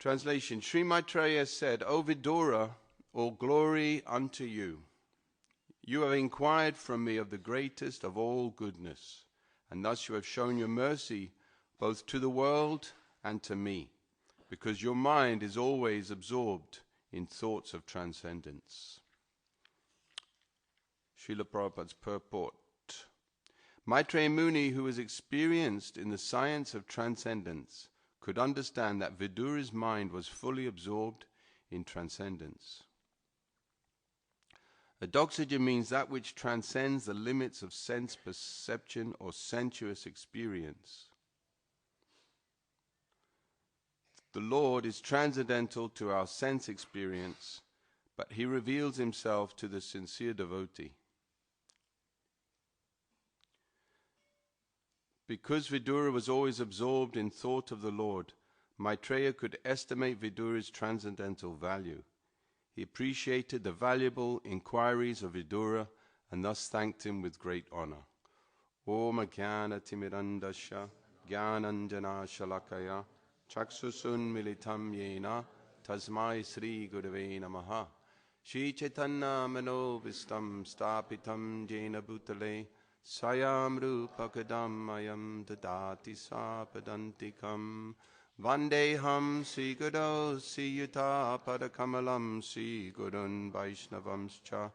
Translation. Sri Maitreya said, O Vidura, all glory unto you. You have inquired from me of the greatest of all goodness, and thus you have shown your mercy both to the world and to me, because your mind is always absorbed in thoughts of transcendence. Srila Prabhupada's purport. Maitreya Muni, who was experienced in the science of transcendence, could understand that Vidura's mind was fully absorbed in transcendence. Adoxaja means that which transcends the limits of sense perception or sensuous experience. The Lord is transcendental to our sense experience, but he reveals himself to the sincere devotee. Because Vidura was always absorbed in thought of the Lord, Maitreya could estimate Vidura's transcendental value. He appreciated the valuable inquiries of Vidura and thus thanked him with great honor. Om Jnana Timirandasya Jnananjana Shalakaya Chaksusun Militam Yena Tasmai Sri Gurave Namaha Shri Chaitanya Manovistam Stapitam Jena Bhutale Sayam Rupakadam Ayam Dadati Sapadantikam Vandeham Sri Guru Siyuta Padakamalam Sri Gurun Vaishnavamscha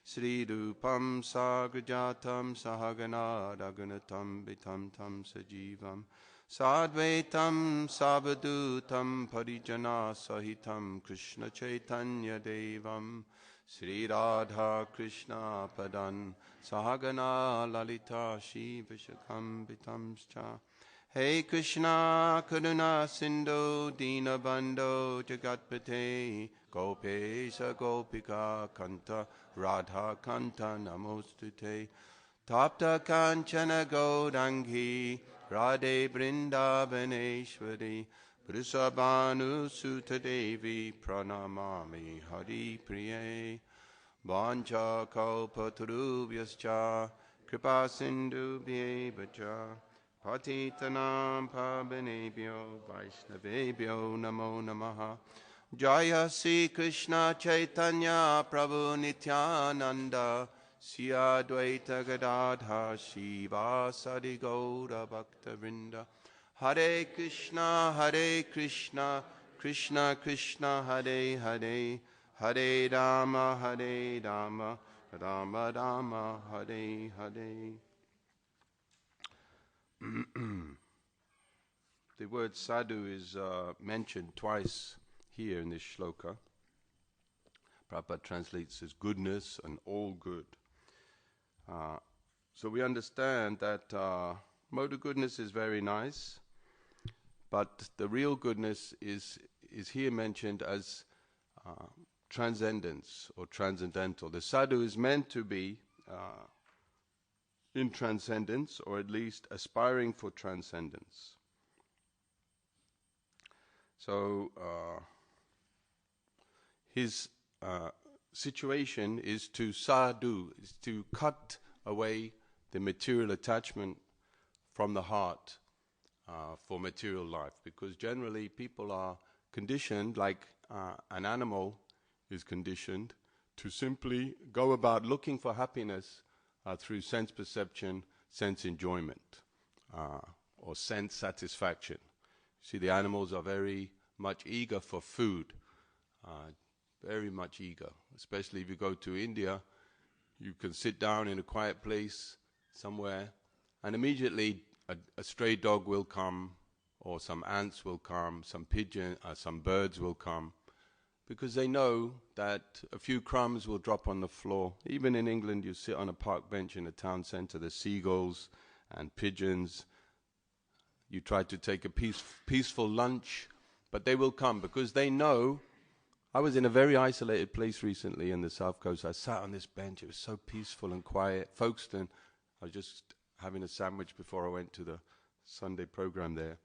Sri Rupam Sagrajatam Sahagana Raghunatam Vitam Tam Sajivam Sadvaitam Savadutam Parijana Sahitam Krishna Chaitanya Devam Sri Radha Krishna Padan Sahagana Lalita Shri Vishakam Vitamscha Hey Krishna Karuna Sindhu Dinabandho Jagatpate Gopesha Gopika Kanta Radha Kanta Namostute Tapta Kanchana Gaurangi Radhe Vrindavaneshwari Vrisabhanu Sutta Devi Pranamami Hari Priye Vancha Kalpatarubhyascha Kripa Sindhu Bhyevacha Patitanam Pavanebhyo Vaishnavebhyo Namo Namaha Jaya Sri Krishna Chaitanya Prabhu Nityananda Sri Advaita Gadadha Shiva Sadi Gaura Bhakta Vrinda Hare Krishna Krishna Krishna Hare Hare Hare Rama Rama Rama Hare Hare. The word sadhu is mentioned twice here in this shloka. Prabhupada translates as goodness and all good. So we understand that mode of goodness is very nice, but the real goodness is here mentioned as transcendence or transcendental. The sadhu is meant to be in transcendence, or at least aspiring for transcendence. So his situation is to sadhu, is to cut away the material attachment from the heart for material life, because generally people are conditioned, like an animal is conditioned, to simply go about looking for happiness through sense perception, sense enjoyment, or sense satisfaction. See, the animals are very much eager for food, very much eager. Especially if you go to India, you can sit down in a quiet place somewhere, and immediately a stray dog will come, or some ants will come, some birds will come, because they know that a few crumbs will drop on the floor. Even in England, you sit on a park bench in a town centre, there's seagulls and pigeons. You try to take a peaceful lunch, but they will come because they know. I was in a very isolated place recently in the South Coast. I sat on this bench. It was so peaceful and quiet. Folkestone, I was just having a sandwich before I went to the Sunday program there.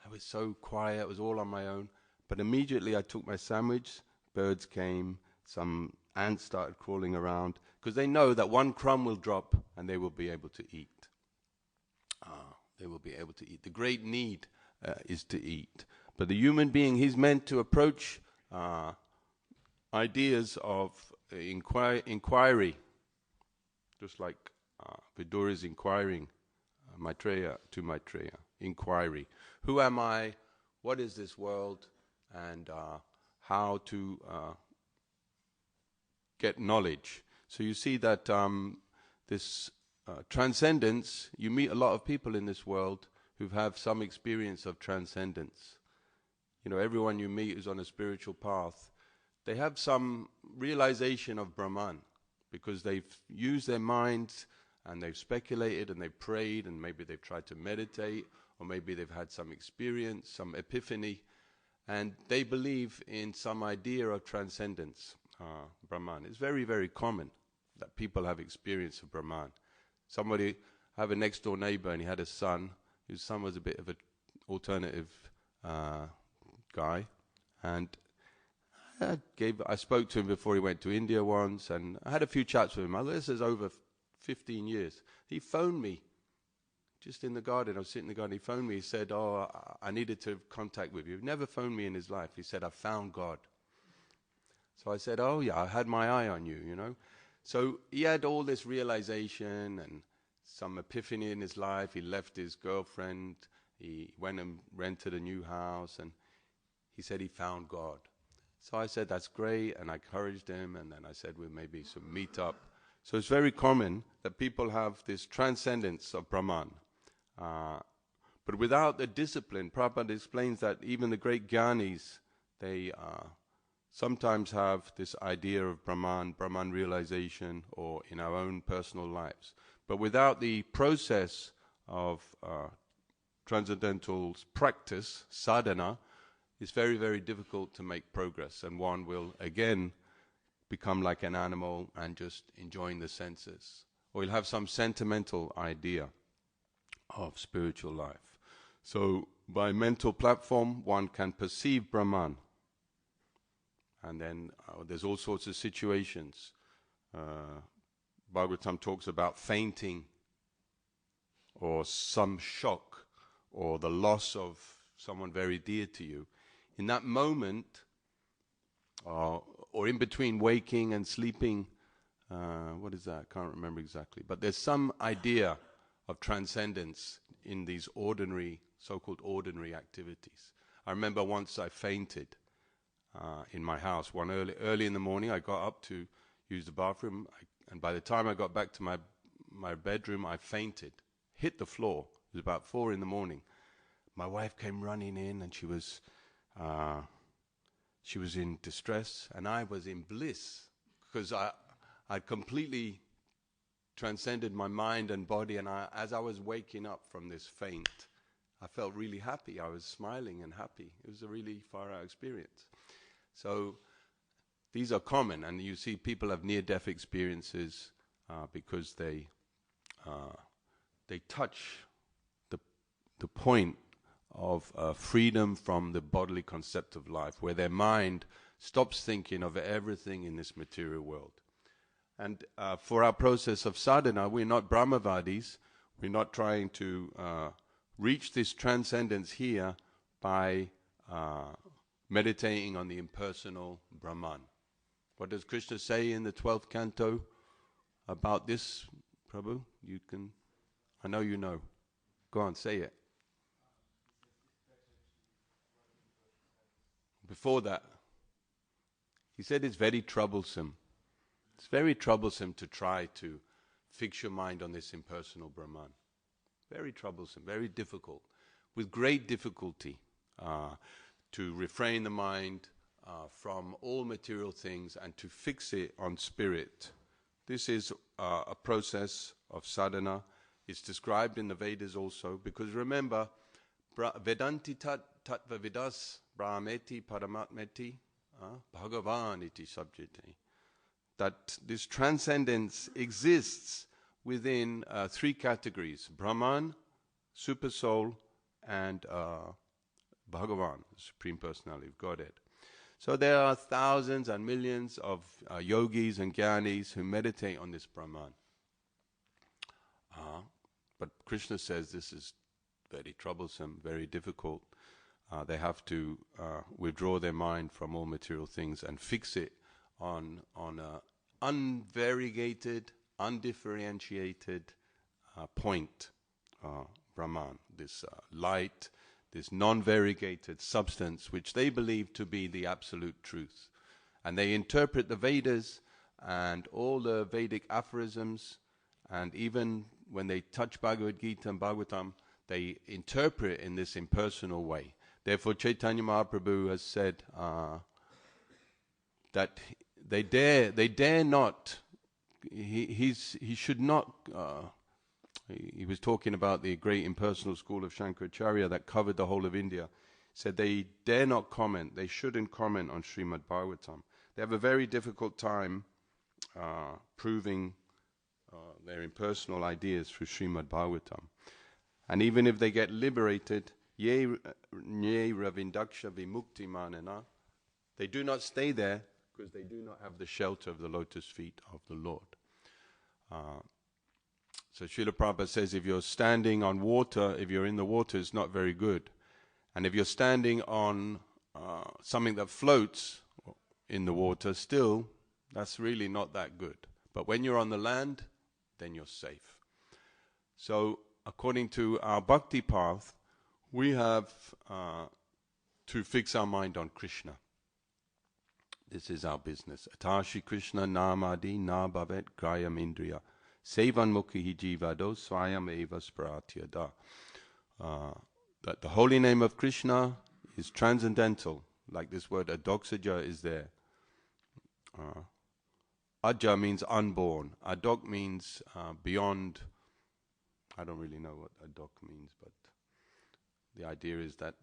I was so quiet. It was all on my own. But immediately I took my sandwich, birds came, some ants started crawling around, because they know that one crumb will drop and they will be able to eat. They will be able to eat. The great need is to eat. But the human being, he's meant to approach ideas of inquiry, just like Vidura is inquiring Maitreya, inquiry. Who am I? What is this world? And how to get knowledge. So you see that this transcendence, you meet a lot of people in this world who have some experience of transcendence. You know, everyone you meet who's on a spiritual path, they have some realization of Brahman, because they've used their minds and they've speculated and they've prayed, and maybe they've tried to meditate, or maybe they've had some experience, some epiphany, and they believe in some idea of transcendence, Brahman. It's very, very common that people have experience of Brahman. I have a next door neighbor, and he had a son whose son was a bit of an alternative guy, and I spoke to him before he went to India once, and I had a few chats with him. This is over 15 years. He phoned me just in the garden. I was sitting in the garden. He phoned me. He said, I needed to have contact with you. He never phoned me in his life. He said, I found God. So I said, oh yeah, I had my eye on you, you know. So he had all this realization and some epiphany in his life. He left his girlfriend. He went and rented a new house, and he said he found God. So I said, that's great, and I encouraged him, and then I said, well, maybe some meet up. So it's very common that people have this transcendence of Brahman. But without the discipline, Prabhupada explains that even the great Gyanis, they sometimes have this idea of Brahman realization, or in our own personal lives. But without the process of transcendental practice, sadhana, it's very, very difficult to make progress, and one will again become like an animal and just enjoying the senses. Or you'll have some sentimental idea of spiritual life. So by mental platform, one can perceive Brahman. And then there's all sorts of situations. Bhagavatam talks about fainting, or some shock, or the loss of someone very dear to you. In that moment, or in between waking and sleeping, what is that? I can't remember exactly. But there's some idea of transcendence in these ordinary, so-called ordinary activities. I remember once I fainted in my house. Early in the morning, I got up to use the bathroom, and by the time I got back to my bedroom, I fainted, hit the floor. It was about 4 in the morning. My wife came running in, and she was in distress, and I was in bliss, because I'd completely transcended my mind and body, and as I was waking up from this faint, I felt really happy. I was smiling and happy. It was a really far-out experience. So these are common, and you see people have near-death experiences because they touch the point of freedom from the bodily concept of life, where their mind stops thinking of everything in this material world. And for our process of sadhana, we're not Brahmavadis. We're not trying to reach this transcendence here by meditating on the impersonal Brahman. What does Krishna say in the 12th canto about this, Prabhu? I know you know. Go on, say it. Before that, he said it's very troublesome. It's very troublesome to try to fix your mind on this impersonal Brahman. Very troublesome, very difficult, with great difficulty to refrain the mind from all material things and to fix it on spirit. This is a process of sadhana. It's described in the Vedas also, because remember, Vedanti tattva vidas brahmeti paramatmeti bhagavan iti sabjati. That this transcendence exists within 3 categories: Brahman, Supersoul, and Bhagavan, the Supreme Personality of Godhead. So there are thousands and millions of yogis and jnanis who meditate on this Brahman. But Krishna says this is very troublesome, very difficult. They have to withdraw their mind from all material things and fix it on a unvariegated, undifferentiated point, Brahman, this light, this non-variegated substance, which they believe to be the absolute truth. And they interpret the Vedas and all the Vedic aphorisms, and even when they touch Bhagavad Gita and Bhagavatam, they interpret in this impersonal way. Therefore, Chaitanya Mahaprabhu has said that they dare not. He should not. He was talking about the great impersonal school of Shankaracharya that covered the whole of India. Said they dare not comment. They shouldn't comment on Srimad Bhagavatam. They have a very difficult time proving their impersonal ideas through Srimad Bhagavatam. And even if they get liberated, ye ravindaksha vimukti manana, they do not stay there because they do not have the shelter of the lotus feet of the Lord. So Srila Prabhupada says if you're standing on water, if you're in the water, it's not very good. And if you're standing on something that floats in the water, still, that's really not that good. But when you're on the land, then you're safe. So according to our bhakti path, we have to fix our mind on Krishna. This is our business. Atashi Krishna namadi na bhavet grayam indriya sevan mukhi jivado swayam eva spratyada. That the holy name of Krishna is transcendental, like this word adoksaja is there. Aja means unborn. Adok means beyond. I don't really know what adok means, but the idea is that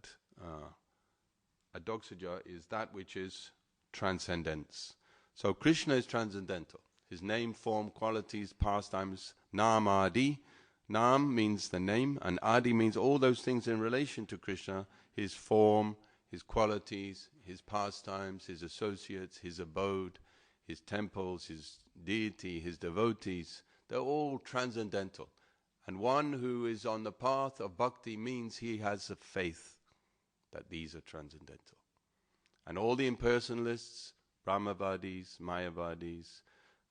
adoksaja is that which is transcendence. So Krishna is transcendental. His name, form, qualities, pastimes, nam adi. Nam means the name, and adi means all those things in relation to Krishna, his form, his qualities, his pastimes, his associates, his abode, his temples, his deity, his devotees. They're all transcendental. And one who is on the path of bhakti means he has a faith that these are transcendental. And all the impersonalists, Brahmavadis, Mayavadis,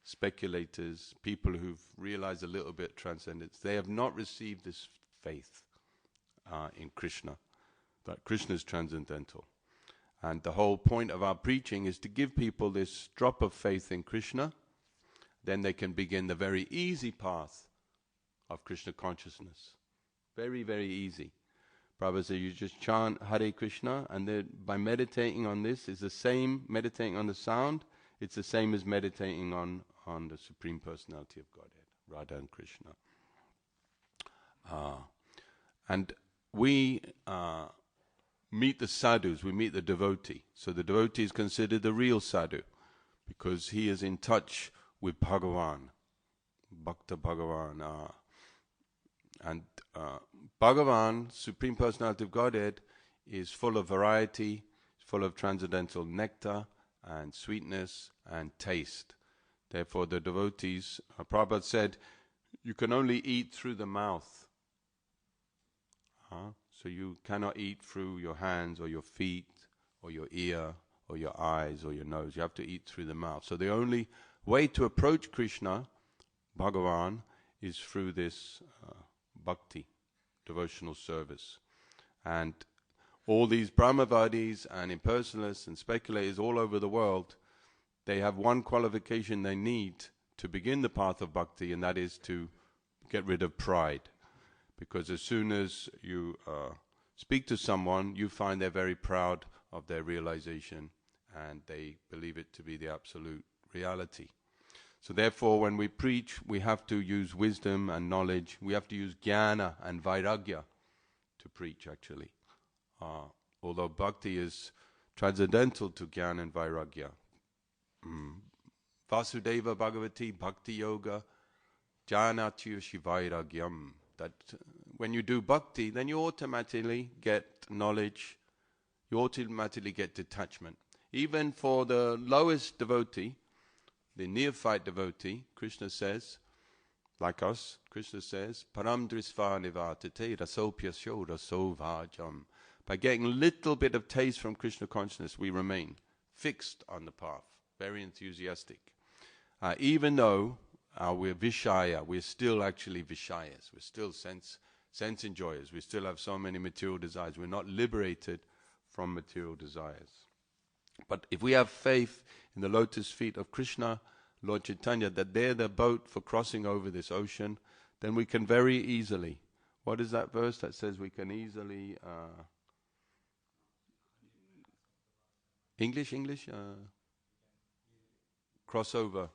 speculators, people who've realized a little bit transcendence, they have not received this faith in Krishna, that Krishna is transcendental. And the whole point of our preaching is to give people this drop of faith in Krishna, then they can begin the very easy path of Krishna consciousness. Very, very easy. Prabhupada said you just chant Hare Krishna, and then by meditating on this is the same, meditating on the sound, it's the same as meditating on the Supreme Personality of Godhead, Radha and Krishna. And we meet the sadhus, we meet the devotee. So the devotee is considered the real sadhu, because he is in touch with Bhagavan, Bhakta Bhagavan. And Bhagavan, Supreme Personality of Godhead, is full of variety, full of transcendental nectar and sweetness and taste. Therefore the devotees, Prabhupada said, you can only eat through the mouth. So you cannot eat through your hands or your feet or your ear or your eyes or your nose. You have to eat through the mouth. So the only way to approach Krishna, Bhagavan, is through this bhakti, devotional service. And all these Brahmavadis and impersonalists and speculators all over the world, they have one qualification they need to begin the path of bhakti, and that is to get rid of pride. Because as soon as you speak to someone, you find they're very proud of their realization and they believe it to be the absolute reality. So therefore, when we preach, we have to use wisdom and knowledge. We have to use jnana and vairagya to preach, actually. Although bhakti is transcendental to jnana and vairagya. Vasudeva Bhagavati Bhakti Yoga Jnanatya Shivairagyam. That when you do bhakti, then you automatically get knowledge, you automatically get detachment. Even for the lowest devotee, the neophyte devotee, Krishna says, like us, Krishna says, Param drisva nivatate rasopyasyo raso vajam By getting a little bit of taste from Krishna consciousness, we remain fixed on the path, very enthusiastic. Even though we're Vishaya, we're still actually Vishayas, we're still sense enjoyers, we still have so many material desires, we're not liberated from material desires. But if we have faith in the lotus feet of Krishna, Lord Chaitanya, that they're the boat for crossing over this ocean, then we can very easily, what is that verse that says we can easily, English, cross over.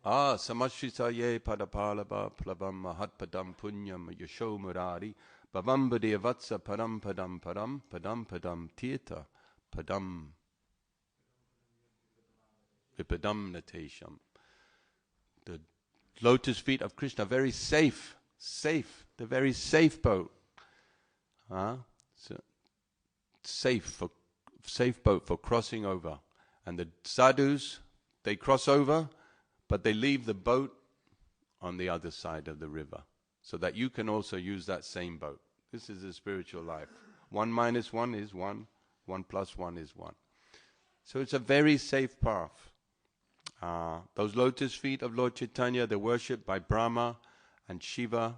Samashita ye padapalaba plavam mahatpadam punyam yasho murari bhavambade vatsa padam padam padam padam padam tirtha padam vipadam natesham. The lotus feet of Krishna, very safe, the very safe boat. So safe boat for crossing over. And the sadhus, they cross over, but they leave the boat on the other side of the river, so that you can also use that same boat. This is a spiritual life. 1 minus 1 is 1, 1 plus 1 is 1. So it's a very safe path. Those lotus feet of Lord Chaitanya, they're worshipped by Brahma and Shiva,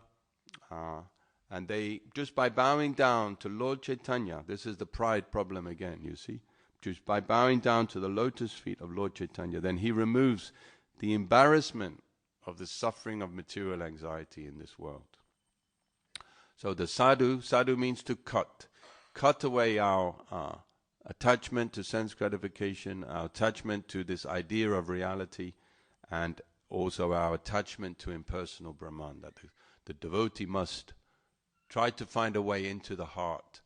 and they, just by bowing down to Lord Chaitanya, this is the pride problem again, you see, just by bowing down to the lotus feet of Lord Chaitanya, then he removes the embarrassment of the suffering of material anxiety in this world. So the sadhu means to cut away our attachment to sense gratification, our attachment to this idea of reality, and also our attachment to impersonal Brahman, that the devotee must try to find a way into the heart.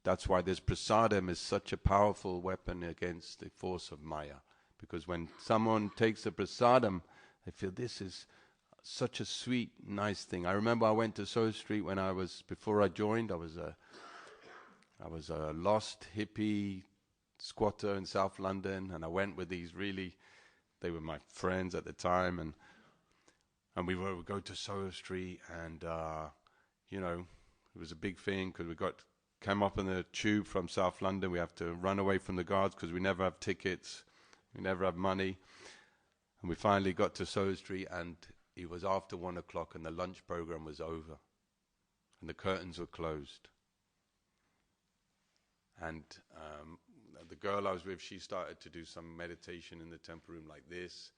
That's why this prasadam is such a powerful weapon against the force of Maya. Because when someone takes the prasadam, they feel this is such a sweet, nice thing. I remember I went to Soho Street before I joined, I was a lost hippie squatter in South London, and I went with these they were my friends at the time, and we would go to Soho Street, and it was a big thing because came up in the tube from South London. We have to run away from the guards because we never have tickets, we never have money, and we finally got to Soho Street, and it was after 1 o'clock, and the lunch program was over, and the curtains were closed. And the girl I was with, she started to do some meditation in the temple room like this.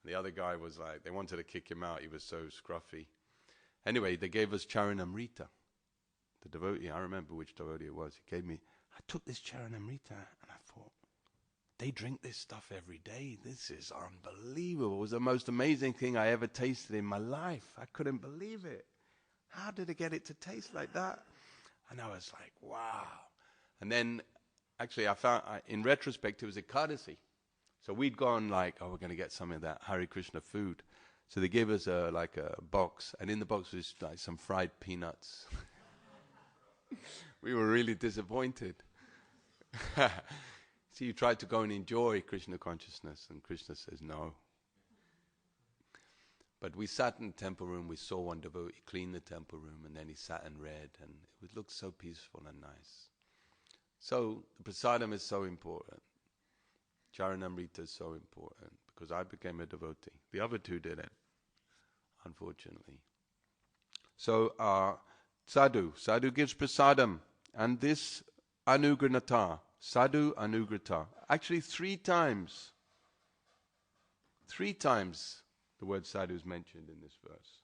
The other guy was like, they wanted to kick him out. He was so scruffy. Anyway, they gave us Charanamrita. The devotee, I remember which devotee it was. He gave me, I took this Charanamrita and I thought, they drink this stuff every day. This is unbelievable. It was the most amazing thing I ever tasted in my life. I couldn't believe it. How did they get it to taste like that? And I was like, wow. And then, actually, I found, in retrospect, it was a courtesy. So we'd gone like, we're going to get some of that Hare Krishna food. So they gave us a box, and in the box was like some fried peanuts. We were really disappointed. So you tried to go and enjoy Krishna consciousness, and Krishna says no. But we sat in the temple room, we saw one devotee clean the temple room, and then he sat and read, and it looked so peaceful and nice. So the prasadam is so important. Charanamrita is so important, because I became a devotee. The other two didn't, unfortunately. So sadhu gives prasadam, and this anugrahata, sadhu anugrahata. Actually 3 times the word sadhu is mentioned in this verse.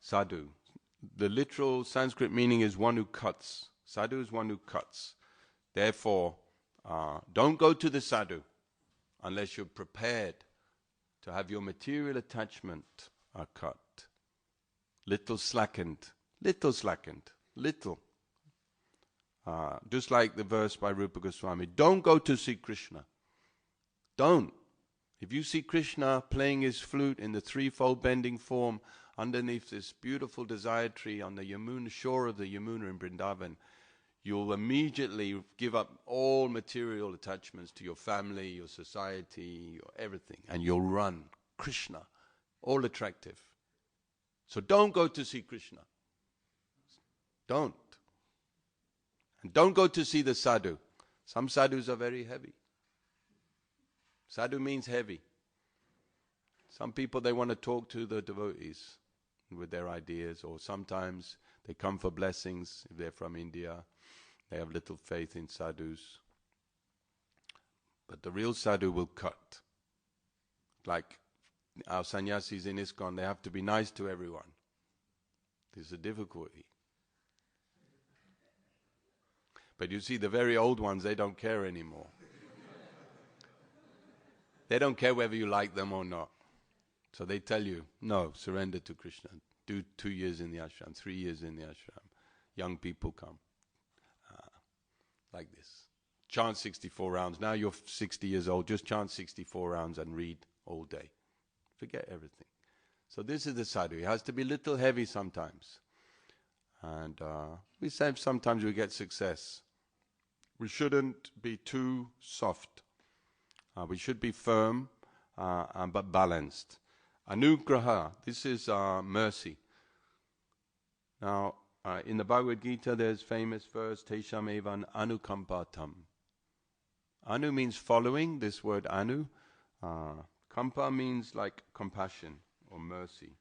Sadhu. The literal Sanskrit meaning is one who cuts. Sadhu is one who cuts. Therefore, don't go to the sadhu unless you're prepared to have your material attachment cut. Little slackened. Just like the verse by Rupa Goswami. Don't go to see Krishna. Don't. If you see Krishna playing his flute in the threefold bending form underneath this beautiful desire tree on the Yamuna, shore of the Yamuna in Vrindavan, you'll immediately give up all material attachments to your family, your society, your everything, and you'll run. Krishna, all attractive. So don't go to see Krishna. Don't. And don't go to see the sadhu. Some sadhus are very heavy. Sadhu means heavy. Some people, they want to talk to the devotees with their ideas, or sometimes they come for blessings. If they're from India, they have little faith in sadhus. But the real sadhu will cut. Like our sannyasis in ISKCON, they have to be nice to everyone. This is a difficulty. But you see, the very old ones, they don't care anymore. They don't care whether you like them or not. So they tell you, no, surrender to Krishna. Do 2 years in the ashram, 3 years in the ashram. Young people come. Like this. Chant 64 rounds. Now you're 60 years old, just chant 64 rounds and read all day. Forget everything. So this is the sadhu. It has to be a little heavy sometimes. And we say sometimes we get success. We shouldn't be too soft. We should be firm but balanced. Anugraha, this is mercy. Now, in the Bhagavad Gita, there's famous verse, Tesham evan anukampatam. Anu means following, this word anu. Kampa means like compassion or mercy.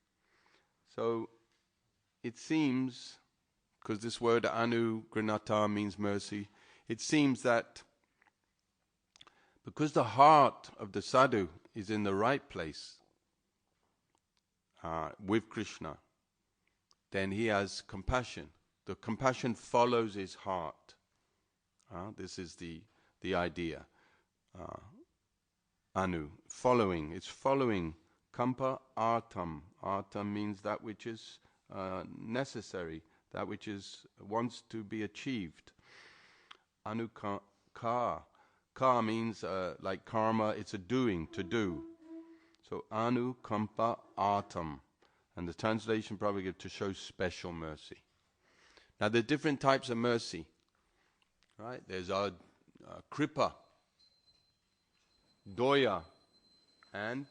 So, it seems, because this word anu, granata means mercy, it seems that because the heart of the sadhu is in the right place with Krishna, then he has compassion. The compassion follows his heart. This is the idea. Anu, following. It's following. Kampa artam. Artam means that which is necessary, that which wants to be achieved. Anuka. Ka means like karma, it's a doing, to do. So anu kampa atam. And the translation probably gives to show special mercy. Now there are different types of mercy. Right? There's kripa, doya, and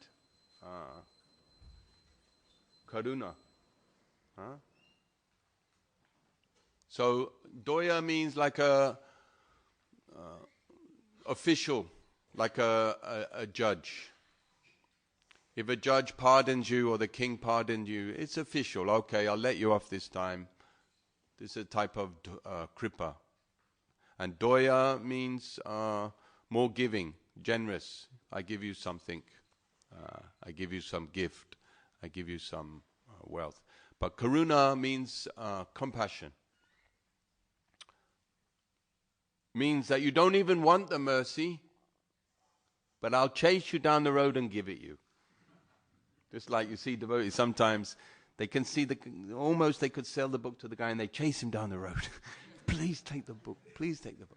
karuna. So doya means like a official, like a judge. If a judge pardons you or the king pardoned you, it's official. Okay, I'll let you off this time. This is a type of kripa. And doya means more giving, generous. I give you something. I give you some gift. I give you some wealth. But karuna means compassion. Means that you don't even want the mercy, but I'll chase you down the road and give it you. Just like you see devotees, sometimes they can see almost they could sell the book to the guy and they chase him down the road. Please take the book, please take the book.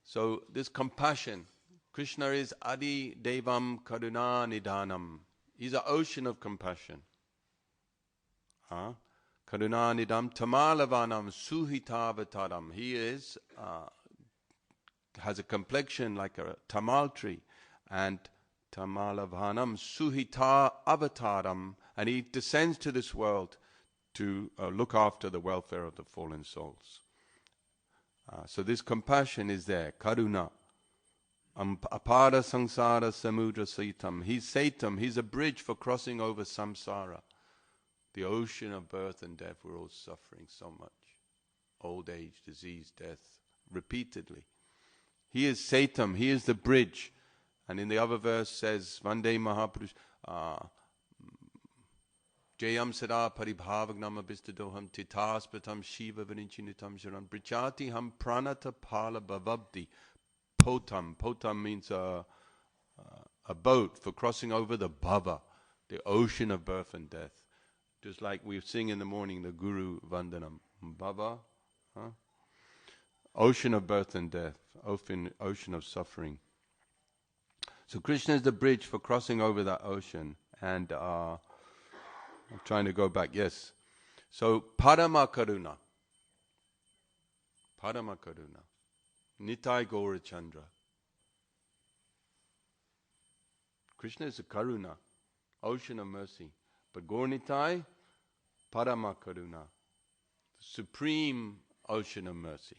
So this compassion, Krishna is Adi Devam Karuna Nidhanam. He's an ocean of compassion. Karuna Nidam Tamalavanam Suhitavataram. He is has a complexion like a tamal tree, and Tamalavanam Suhita Avataram, and he descends to this world to look after the welfare of the fallen souls. So this compassion is there, Karuna. Apara Sangsara Samudra Saitam. He's Saitam, he's a bridge for crossing over samsara. The ocean of birth and death, we're all suffering so much. Old age, disease, death, repeatedly. He is Saitam, he is the bridge. And in the other verse says, Vande Mahapurush, Jayam Sada Paribhavagnama Bistadoham Titaspatam Shiva Varinchinitam Sharam Brichati Ham Pranata Pala Bhavabdi Potam. Potam means a boat for crossing over the bhava, the ocean of birth and death. Just like we sing in the morning the Guru Vandanam. Bhava, ocean of birth and death, ocean of suffering. So Krishna is the bridge for crossing over that ocean. And I'm trying to go back, yes. So Parama Karuna. Parama Karuna. Nitai Gaura Chandra. Krishna is a Karuna, ocean of mercy. But Gaura-Nitai, Parama Karuna, the supreme ocean of mercy.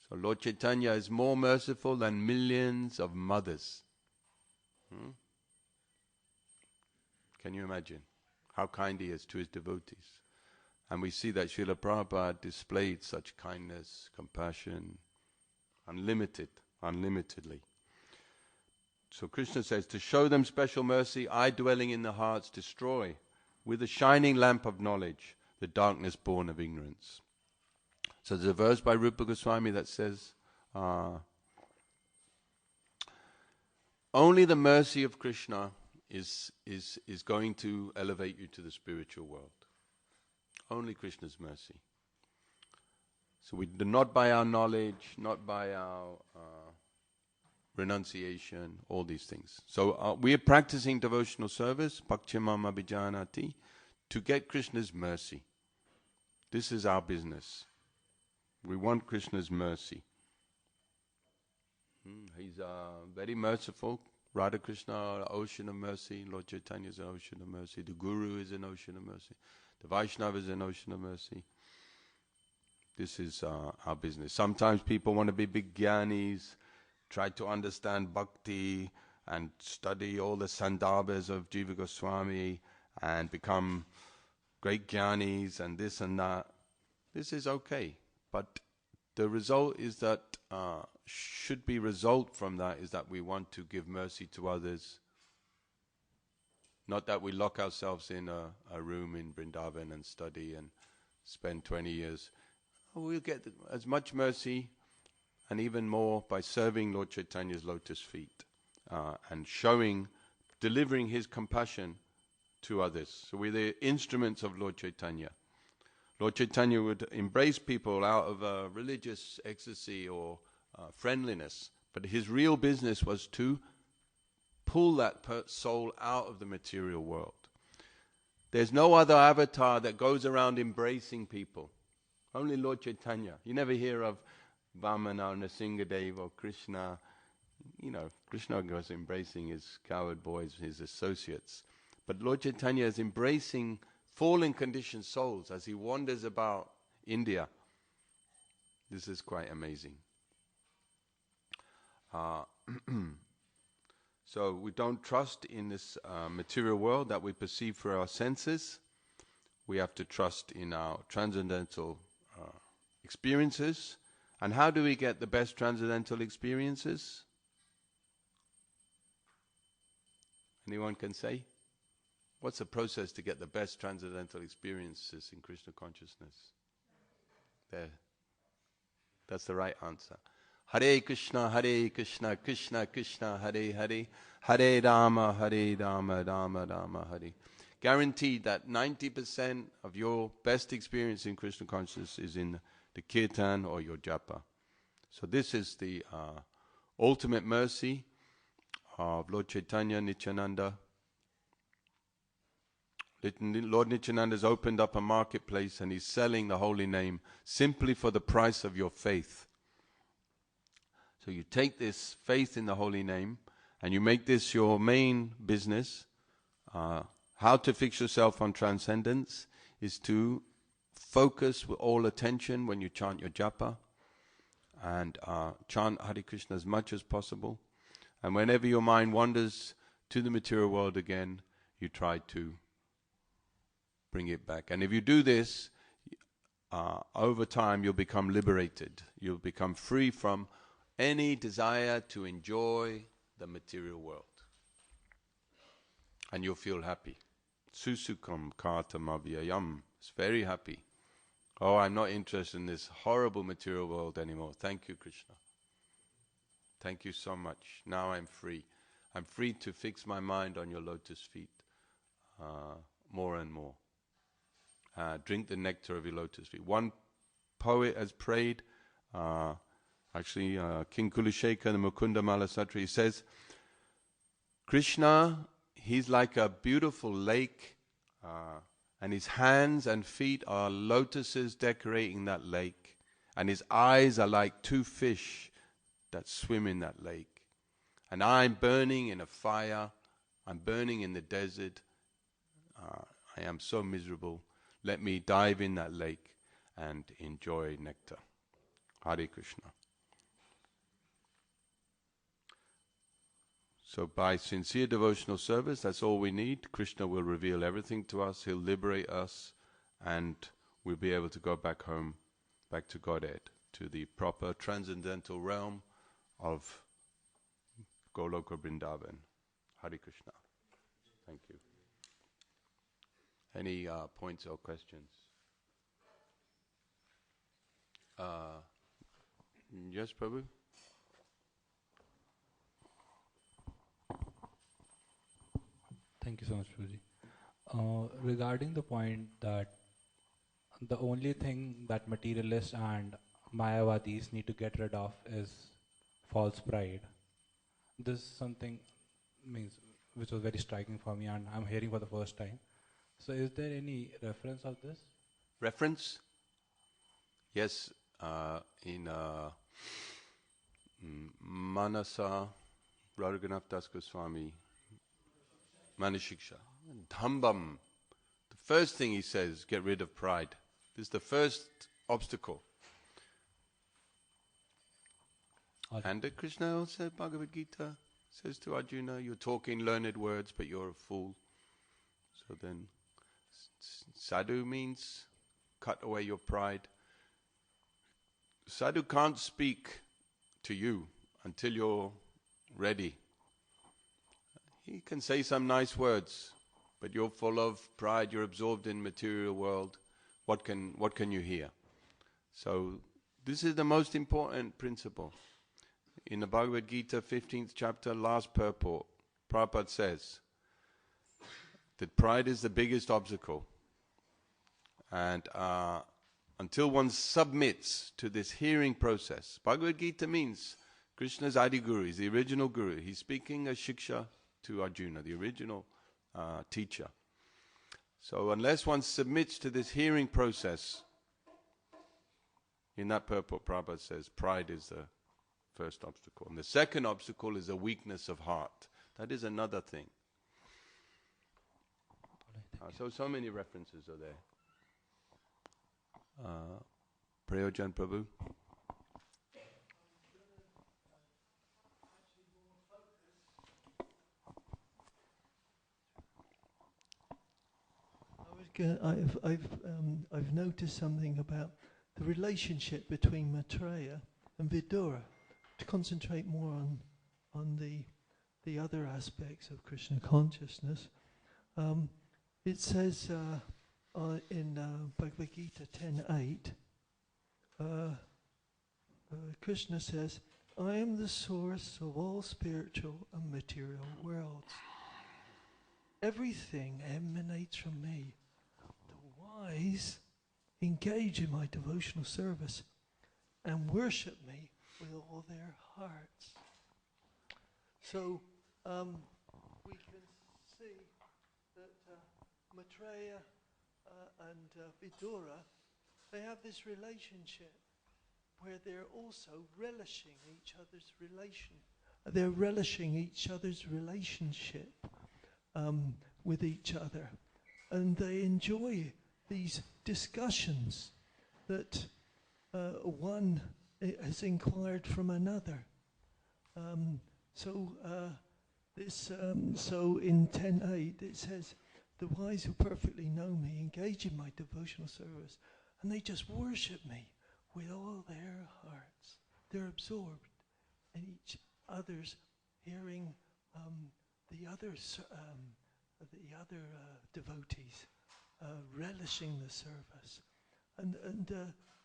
So Lord Chaitanya is more merciful than millions of mothers. Can you imagine how kind he is to his devotees? And we see that Srila Prabhupada displayed such kindness, compassion, unlimitedly. So Krishna says, to show them special mercy, I dwelling in the hearts destroy with a shining lamp of knowledge the darkness born of ignorance. So there's a verse by Rupa Goswami that says, only the mercy of Krishna is going to elevate you to the spiritual world. Only Krishna's mercy. So we do not by our knowledge, not by our renunciation, all these things. So we are practicing devotional service, Bhaktimam Abhijanati, to get Krishna's mercy. This is our business. We want Krishna's mercy. He's very merciful. Radha Krishna, ocean of mercy. Lord Chaitanya is an ocean of mercy. The Guru is an ocean of mercy. The Vaishnava is an ocean of mercy. This is our business. Sometimes people want to be big jnanis, try to understand bhakti and study all the sandarbhas of Jiva Goswami and become great jnanis and this and that. This is okay. But the result is that, should be result from that is that we want to give mercy to others. Not that we lock ourselves in a room in Vrindavan and study and spend 20 years. We'll get as much mercy and even more by serving Lord Chaitanya's lotus feet and delivering his compassion to others. So we're the instruments of Lord Chaitanya. Lord Chaitanya would embrace people out of religious ecstasy or friendliness, but his real business was to pull that soul out of the material world. There's no other avatar that goes around embracing people. Only Lord Chaitanya. You never hear of Vamana or Nrsimhadev or Krishna. You know, Krishna goes embracing his coward boys, his associates. But Lord Chaitanya is embracing fallen conditioned souls as he wanders about India. This is quite amazing. So we don't trust in this material world that we perceive through our senses. We have to trust in our transcendental experiences. And how do we get the best transcendental experiences? Anyone can say? What's the process to get the best transcendental experiences in Krishna consciousness? There. That's the right answer. Hare Krishna, Krishna Krishna, Hare Hare, Hare Rama, Rama Rama, Hare. Guaranteed that 90% of your best experience in Krishna consciousness is in the kirtan or your japa. So this is the ultimate mercy of Lord Chaitanya Nityananda. Lord Nityananda has opened up a marketplace and he's selling the holy name simply for the price of your faith. So you take this faith in the holy name and you make this your main business. How to fix yourself on transcendence is to focus with all attention when you chant your japa and chant Hare Krishna as much as possible. And whenever your mind wanders to the material world again, you try to bring it back. And if you do this, over time you'll become liberated. You'll become free from any desire to enjoy the material world. And you'll feel happy. Susukam kartam avyayam. It's very happy. Oh, I'm not interested in this horrible material world anymore. Thank you, Krishna. Thank you so much. Now I'm free. I'm free to fix my mind on your lotus feet more and more. Drink the nectar of your lotus feet. One poet has prayed, King Kulashekar, the Mukunda Malasatri, he says, Krishna, he's like a beautiful lake, and his hands and feet are lotuses decorating that lake, and his eyes are like two fish that swim in that lake. And I'm burning in a fire, I'm burning in the desert, I am so miserable. Let me dive in that lake and enjoy nectar. Hare Krishna. So by sincere devotional service, that's all we need. Krishna will reveal everything to us. He'll liberate us, and we'll be able to go back home, back to Godhead, to the proper transcendental realm of Goloka Vrindavan. Hare Krishna. Thank you. Any points or questions? Yes, Prabhu? Thank you so much, Prabhuji. Regarding the point that the only thing that materialists and Mayavadis need to get rid of is false pride. This is something which was very striking for me, and I'm hearing for the first time. So is there any reference of this? Reference? Yes, in Manasa, Raghunath Das Goswami, Manashiksha, Dhambam. The first thing he says, get rid of pride. This is the first obstacle. And Krishna also, Bhagavad Gita, says to Arjuna, you're talking learned words, but you're a fool. So then, sadhu means cut away your pride. Sadhu can't speak to you until you're ready. He can say some nice words, but you're full of pride, you're absorbed in material world. What can you hear? So this is the most important principle. In the Bhagavad Gita, 15th chapter, last purport, Prabhupada says that pride is the biggest obstacle. And until one submits to this hearing process, Bhagavad Gita means Krishna's Adi Guru, he's the original Guru. He's speaking a Shiksha to Arjuna, the original teacher. So unless one submits to this hearing process, in that purport, Prabhupada says pride is the first obstacle. And the second obstacle is a weakness of heart. That is another thing. So many references are there. Prayojan Prabhu. I've noticed something about the relationship between Maitreya and Vidura. To concentrate more on the other aspects of Krishna consciousness, it says in Bhagavad Gita 10:8, Krishna says, "I am the source of all spiritual and material worlds. Everything emanates from me. The wise engage in my devotional service and worship me with all their hearts." So we can see that Maitreya and Vidura, they have this relationship where they're also relishing each other's relation. They're relishing each other's relationship with each other, and they enjoy these discussions that one has inquired from another. So in 10:8 it says, "The wise who perfectly know me engage in my devotional service, and they just worship me with all their hearts." They're absorbed in each other's hearing, the other devotees relishing the service, and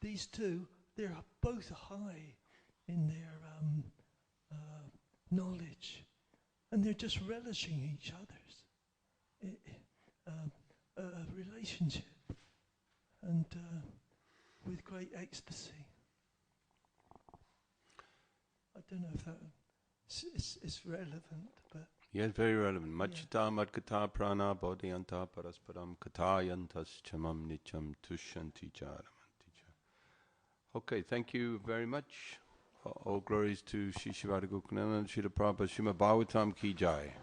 these two, they're both high in their knowledge, and they're just relishing each other's relationship, and with great ecstasy. I don't know if that is relevant, but yes, very relevant. Machita madkata prana bodhyanta parasparam katayantas chamam nicham tushanti charamanti cha. Okay, thank you very much. All glories to Shri Shivada Gokulanand, Srila Prabhupada, Srimad Bhagavatam ki jai.